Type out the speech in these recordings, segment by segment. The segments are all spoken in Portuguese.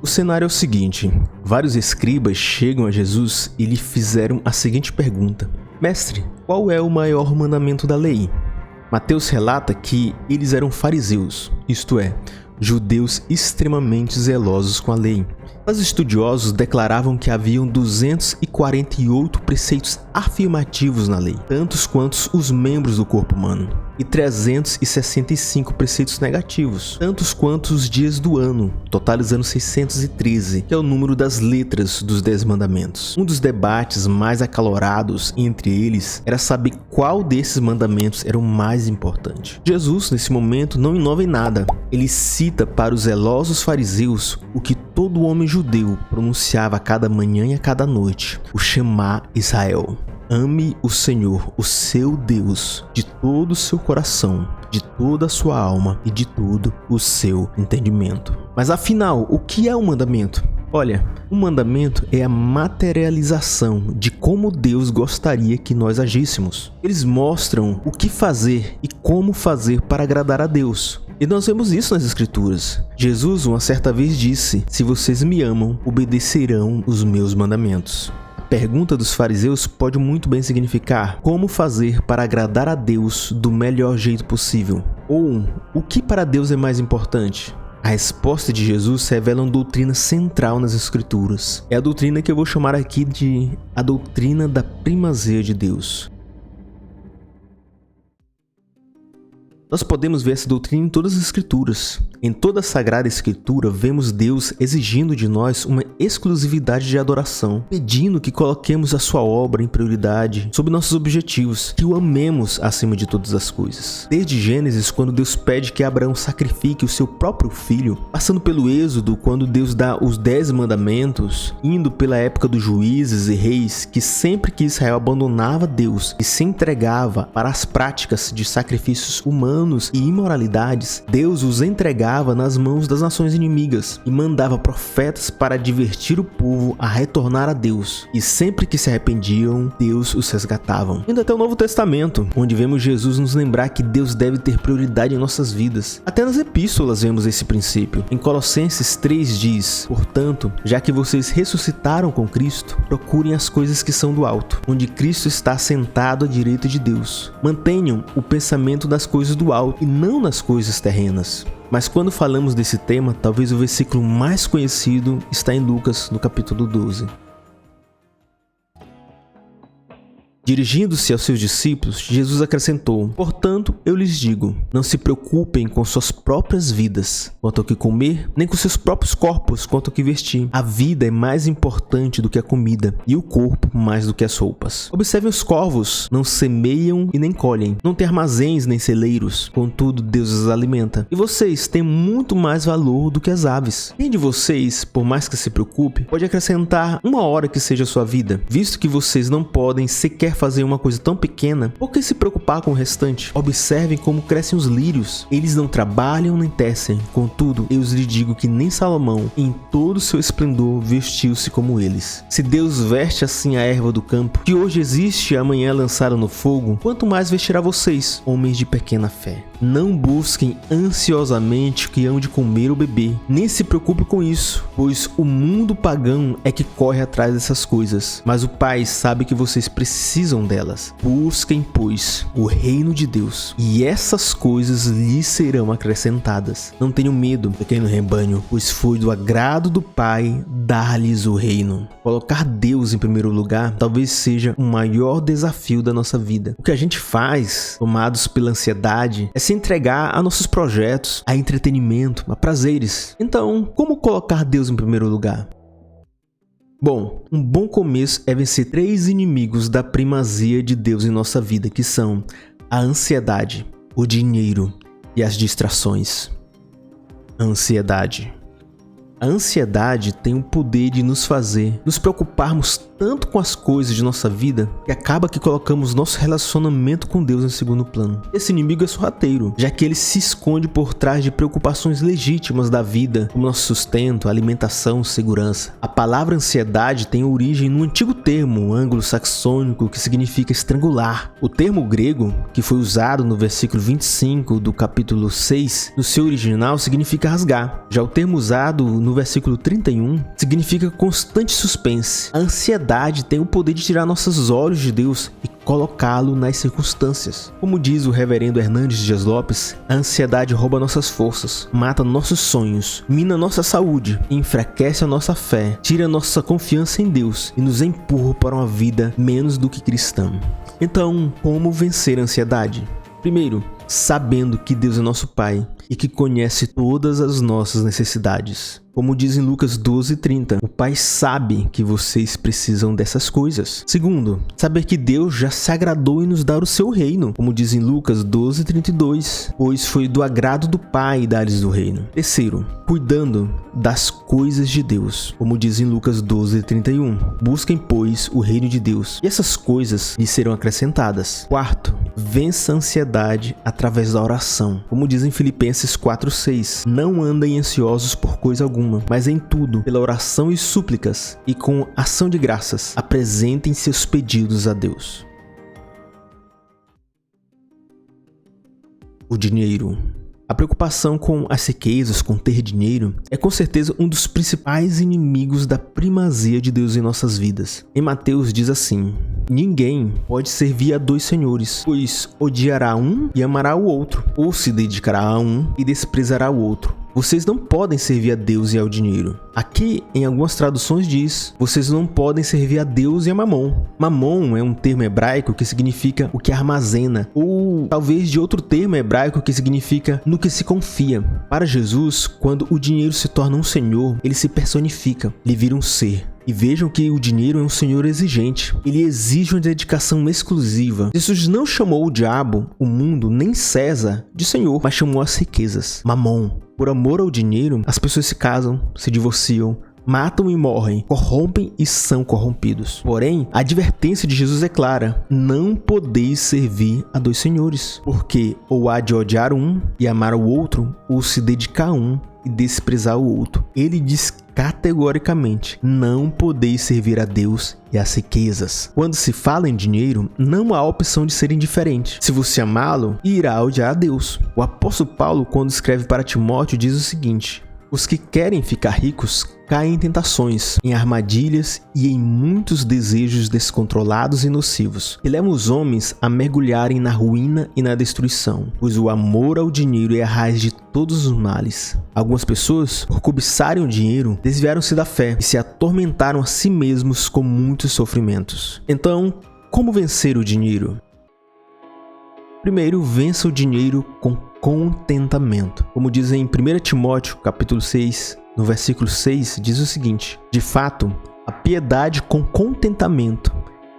O cenário é o seguinte: vários escribas chegam a Jesus e lhe fizeram a seguinte pergunta: Mestre, qual é o maior mandamento da lei? Mateus relata que eles eram fariseus, isto é, judeus extremamente zelosos com a lei. Os estudiosos declaravam que haviam 248 preceitos afirmativos na lei, tantos quanto os membros do corpo humano, e 365 preceitos negativos, tantos quanto os dias do ano, totalizando 613, que é o número das letras dos 10 mandamentos. Um dos debates mais acalorados entre eles era saber qual desses mandamentos era o mais importante. Jesus, nesse momento, não inova em nada. Ele cita para os zelosos fariseus o que todo homem judeu pronunciava a cada manhã e a cada noite: o Shema Israel. Ame o Senhor, o seu Deus, de todo o seu coração, de toda a sua alma e de todo o seu entendimento. Mas afinal, o que é um mandamento? Olha, um mandamento é a materialização de como Deus gostaria que nós agíssemos. Eles mostram o que fazer e como fazer para agradar a Deus. E nós vemos isso nas Escrituras. Jesus, uma certa vez, disse: se vocês me amam, obedecerão os meus mandamentos. A pergunta dos fariseus pode muito bem significar: como fazer para agradar a Deus do melhor jeito possível? Ou, o que para Deus é mais importante? A resposta de Jesus revela uma doutrina central nas Escrituras. É a doutrina que eu vou chamar aqui de a doutrina da primazia de Deus. Nós podemos ver essa doutrina em todas as Escrituras. Em toda a Sagrada Escritura, vemos Deus exigindo de nós uma exclusividade de adoração, pedindo que coloquemos a sua obra em prioridade sobre nossos objetivos, que o amemos acima de todas as coisas. Desde Gênesis, quando Deus pede que Abraão sacrifique o seu próprio filho, passando pelo Êxodo, quando Deus dá os 10 mandamentos, indo pela época dos juízes e reis, que sempre que Israel abandonava Deus e se entregava para as práticas de sacrifícios humanos e imoralidades, Deus os entregava nas mãos das nações inimigas e mandava profetas para advertir o povo a retornar a Deus. E sempre que se arrependiam, Deus os resgatava. Indo até o Novo Testamento, onde vemos Jesus nos lembrar que Deus deve ter prioridade em nossas vidas. Até nas epístolas vemos esse princípio. Em Colossenses 3 diz: portanto, já que vocês ressuscitaram com Cristo, procurem as coisas que são do alto, onde Cristo está sentado à direita de Deus. Mantenham o pensamento das coisas do alto e não nas coisas terrenas. Mas quando falamos desse tema, talvez o versículo mais conhecido está em Lucas, no capítulo 12. Dirigindo-se aos seus discípulos, Jesus acrescentou: portanto, eu lhes digo, não se preocupem com suas próprias vidas, quanto ao que comer, nem com seus próprios corpos, quanto ao que vestir. A vida é mais importante do que a comida, e o corpo mais do que as roupas. Observem os corvos, não semeiam e nem colhem, não têm armazéns nem celeiros, contudo Deus os alimenta. E vocês têm muito mais valor do que as aves. Quem de vocês, por mais que se preocupe, pode acrescentar uma hora que seja a sua vida? Visto que vocês não podem sequer fazer uma coisa tão pequena, por que se preocupar com o restante? Observem como crescem os lírios. Eles não trabalham nem tecem. Contudo, eu lhes digo que nem Salomão, em todo o seu esplendor, vestiu-se como eles. Se Deus veste assim a erva do campo, que hoje existe e amanhã é lançada no fogo, quanto mais vestirá vocês, homens de pequena fé. Não busquem ansiosamente o que hão de comer ou beber, nem se preocupe com isso, pois o mundo pagão é que corre atrás dessas coisas. Mas o Pai sabe que vocês precisam delas. Busquem, pois, o reino de Deus, e essas coisas lhes serão acrescentadas. Não tenham medo, pequeno rebanho, pois foi do agrado do Pai dar-lhes o reino. Colocar Deus em primeiro lugar talvez seja o maior desafio da nossa vida. O que a gente faz, tomados pela ansiedade, é se entregar a nossos projetos, a entretenimento, a prazeres. Então, como colocar Deus em primeiro lugar? Bom, um bom começo é vencer 3 inimigos da primazia de Deus em nossa vida, que são a ansiedade, o dinheiro e as distrações. A ansiedade. A ansiedade tem o poder de nos fazer nos preocuparmos tanto com as coisas de nossa vida que acaba que colocamos nosso relacionamento com Deus em segundo plano. Esse inimigo é sorrateiro, já que ele se esconde por trás de preocupações legítimas da vida, como nosso sustento, alimentação, segurança. A palavra ansiedade tem origem no antigo termo anglo-saxônico que significa estrangular. O termo grego, que foi usado no versículo 25 do capítulo 6, no seu original significa rasgar. Já o termo usado no no versículo 31, significa constante suspense. A ansiedade tem o poder de tirar nossos olhos de Deus e colocá-lo nas circunstâncias. Como diz o reverendo Hernandes Dias Lopes, a ansiedade rouba nossas forças, mata nossos sonhos, mina nossa saúde, enfraquece a nossa fé, tira nossa confiança em Deus e nos empurra para uma vida menos do que cristã. Então, como vencer a ansiedade? Primeiro, sabendo que Deus é nosso Pai e que conhece todas as nossas necessidades. Como diz em Lucas 12:30, o Pai sabe que vocês precisam dessas coisas. Segundo, saber que Deus já se agradou em nos dar o seu reino, como diz em Lucas 12:32, pois foi do agrado do Pai dar-lhes o reino. Terceiro, cuidando das coisas de Deus, como diz em Lucas 12:31, busquem, pois, o reino de Deus, e essas coisas lhes serão acrescentadas. Quarto, vença a ansiedade através da oração, como diz em Filipenses 4:6, não andem ansiosos por coisa alguma, mas em tudo, pela oração e súplicas, e com ação de graças, apresentem seus pedidos a Deus. O dinheiro. A preocupação com as riquezas, com ter dinheiro, é com certeza um dos principais inimigos da primazia de Deus em nossas vidas. Em Mateus diz assim: ninguém pode servir a dois senhores, pois odiará um e amará o outro, ou se dedicará a um e desprezará o outro. Vocês não podem servir a Deus e ao dinheiro. Aqui, em algumas traduções diz, vocês não podem servir a Deus e a Mamon. Mamon é um termo hebraico que significa o que armazena, ou talvez de outro termo hebraico que significa no que se confia. Para Jesus, quando o dinheiro se torna um senhor, ele se personifica, ele vira um ser. E vejam que o dinheiro é um senhor exigente. Ele exige uma dedicação exclusiva. Jesus não chamou o diabo, o mundo, nem César de senhor, mas chamou as riquezas, Mamon. Por amor ao dinheiro, as pessoas se casam, se divorciam, matam e morrem, corrompem e são corrompidos. Porém, a advertência de Jesus é clara: não podeis servir a dois senhores, porque ou há de odiar um e amar o outro, ou se dedicar a um e desprezar o outro. Ele diz categoricamente: não podeis servir a Deus e às riquezas. Quando se fala em dinheiro, não há opção de ser indiferente. Se você amá-lo, irá odiar a Deus. O apóstolo Paulo, quando escreve para Timóteo, diz o seguinte: os que querem ficar ricos caem em tentações, em armadilhas e em muitos desejos descontrolados e nocivos, que levam os homens a mergulharem na ruína e na destruição, pois o amor ao dinheiro é a raiz de todos os males. Algumas pessoas, por cobiçarem o dinheiro, desviaram-se da fé e se atormentaram a si mesmos com muitos sofrimentos. Então, como vencer o dinheiro? Primeiro, vença o dinheiro com contentamento. Como diz em 1 Timóteo, capítulo 6, no versículo 6, diz o seguinte: de fato, a piedade com contentamento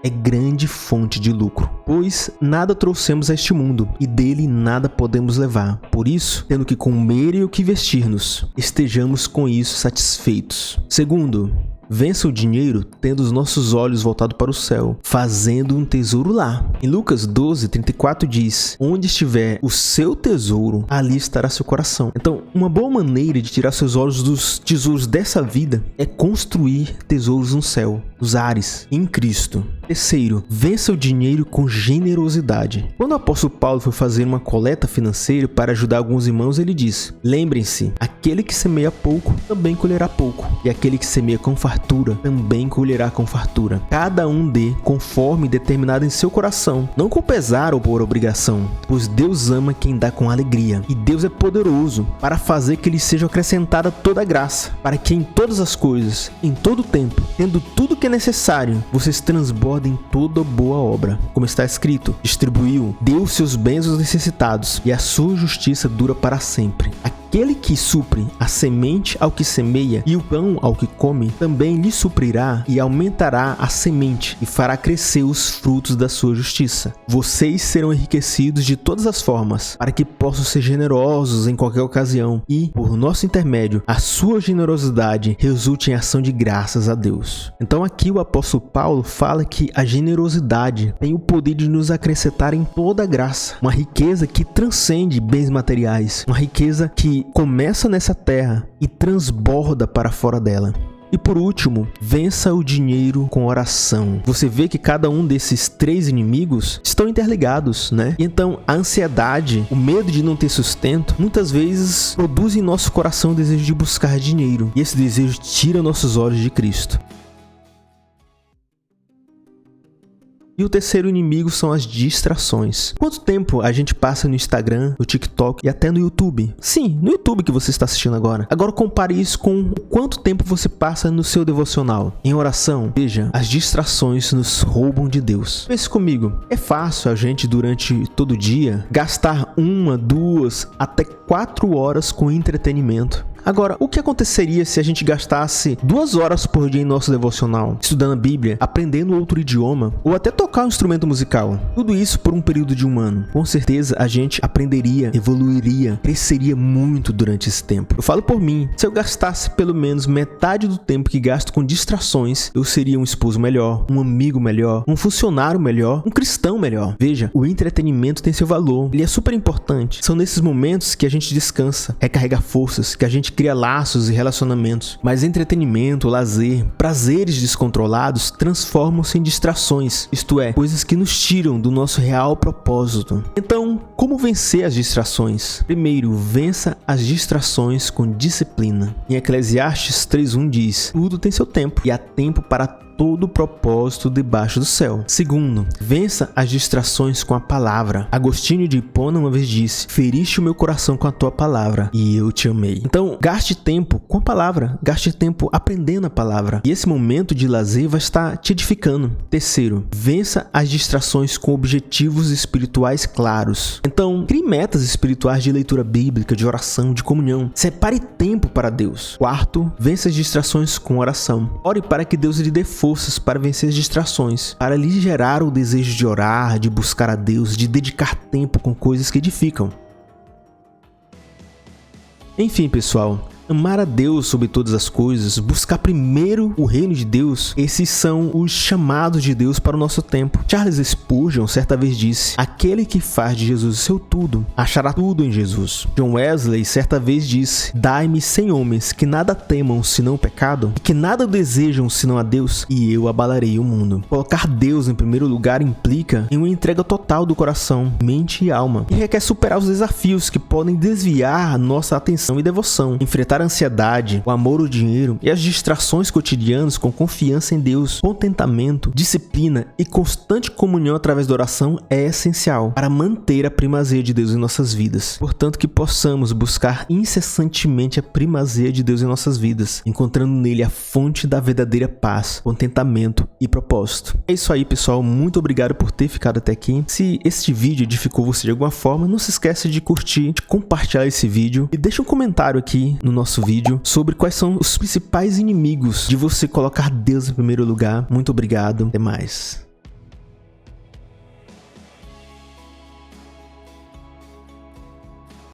é grande fonte de lucro, pois nada trouxemos a este mundo e dele nada podemos levar. Por isso, tendo que comer e o que vestir-nos, estejamos com isso satisfeitos. Segundo, vença o dinheiro tendo os nossos olhos voltados para o céu, fazendo um tesouro lá. Em Lucas 12:34 diz: onde estiver o seu tesouro, ali estará seu coração. Então, uma boa maneira de tirar seus olhos dos tesouros dessa vida é construir tesouros no céu, nos ares, em Cristo. Terceiro, vença o dinheiro com generosidade. Quando o apóstolo Paulo foi fazer uma coleta financeira para ajudar alguns irmãos, ele disse: lembrem-se, aquele que semeia pouco também colherá pouco, e aquele que semeia com fartura também colherá com fartura. Cada um dê conforme determinado em seu coração, não com pesar ou por obrigação, pois Deus ama quem dá com alegria, e Deus é poderoso para fazer que lhe seja acrescentada toda a graça, para que em todas as coisas, em todo o tempo, tendo tudo que é necessário, vocês transbordem toda boa obra. Como está escrito: distribuiu, deu seus bens aos necessitados, e a sua justiça dura para sempre. Aquele que supre a semente ao que semeia e o pão ao que come, também lhe suprirá e aumentará a semente e fará crescer os frutos da sua justiça. Vocês serão enriquecidos de todas as formas, para que possam ser generosos em qualquer ocasião e, por nosso intermédio, a sua generosidade resulte em ação de graças a Deus. Então aqui o apóstolo Paulo fala que a generosidade tem o poder de nos acrescentar em toda a graça, uma riqueza que transcende bens materiais, uma riqueza que começa nessa terra e transborda para fora dela. E por último, vença o dinheiro com oração. Você vê que cada um desses 3 inimigos estão interligados, né? E então a ansiedade, o medo de não ter sustento, muitas vezes produz em nosso coração o desejo de buscar dinheiro. E esse desejo tira nossos olhos de Cristo. E o terceiro inimigo são as distrações. Quanto tempo a gente passa no Instagram, no TikTok e até no YouTube? Sim, no YouTube que você está assistindo agora. Agora compare isso com quanto tempo você passa no seu devocional. Em oração, veja, as distrações nos roubam de Deus. Pense comigo, é fácil a gente durante todo o dia gastar 1, 2, até 4 horas com entretenimento. Agora, o que aconteceria se a gente gastasse 2 horas por dia em nosso devocional, estudando a Bíblia, aprendendo outro idioma, ou até tocar um instrumento musical? Tudo isso por um período de 1 ano. Com certeza, a gente aprenderia, evoluiria, cresceria muito durante esse tempo. Eu falo por mim, se eu gastasse pelo menos metade do tempo que gasto com distrações, eu seria um esposo melhor, um amigo melhor, um funcionário melhor, um cristão melhor. Veja, o entretenimento tem seu valor, ele é super importante. São nesses momentos que a gente descansa, recarrega forças, que a gente cria laços e relacionamentos. Mas entretenimento, lazer, prazeres descontrolados transformam-se em distrações, isto é, coisas que nos tiram do nosso real propósito. Então, como vencer as distrações? Primeiro, vença as distrações com disciplina. Em Eclesiastes 3:1 diz: tudo tem seu tempo, e há tempo para todo o propósito debaixo do céu. Segundo, vença as distrações com a palavra. Agostinho de Hipona uma vez disse: feriste o meu coração com a tua palavra, e eu te amei. Então, gaste tempo com a palavra, gaste tempo aprendendo a palavra, e esse momento de lazer vai estar te edificando. Terceiro, vença as distrações com objetivos espirituais claros. Então, crie metas espirituais de leitura bíblica, de oração, de comunhão. Separe tempo para Deus. Quarto, vença as distrações com oração. Ore para que Deus lhe dê forças para vencer as distrações, para lhe gerar o desejo de orar, de buscar a Deus, de dedicar tempo com coisas que edificam. Enfim, pessoal, amar a Deus sobre todas as coisas, buscar primeiro o reino de Deus, esses são os chamados de Deus para o nosso tempo. Charles Spurgeon certa vez disse: aquele que faz de Jesus o seu tudo, achará tudo em Jesus. John Wesley certa vez disse: dai-me 100 homens que nada temam senão o pecado, e que nada desejam senão a Deus, e eu abalarei o mundo. Colocar Deus em primeiro lugar implica em uma entrega total do coração, mente e alma, e requer superar os desafios que podem desviar nossa atenção e devoção, enfrentar a ansiedade, o amor ao dinheiro e as distrações cotidianas com confiança em Deus, contentamento, disciplina e constante comunhão através da oração é essencial para manter a primazia de Deus em nossas vidas. Portanto, que possamos buscar incessantemente a primazia de Deus em nossas vidas, encontrando nele a fonte da verdadeira paz, contentamento e propósito. É isso aí, pessoal. Muito obrigado por ter ficado até aqui. Se este vídeo edificou você de alguma forma, não se esqueça de curtir, de compartilhar esse vídeo e deixa um comentário aqui no nosso vídeo sobre quais são os principais inimigos de você colocar Deus em primeiro lugar. Muito obrigado, até mais.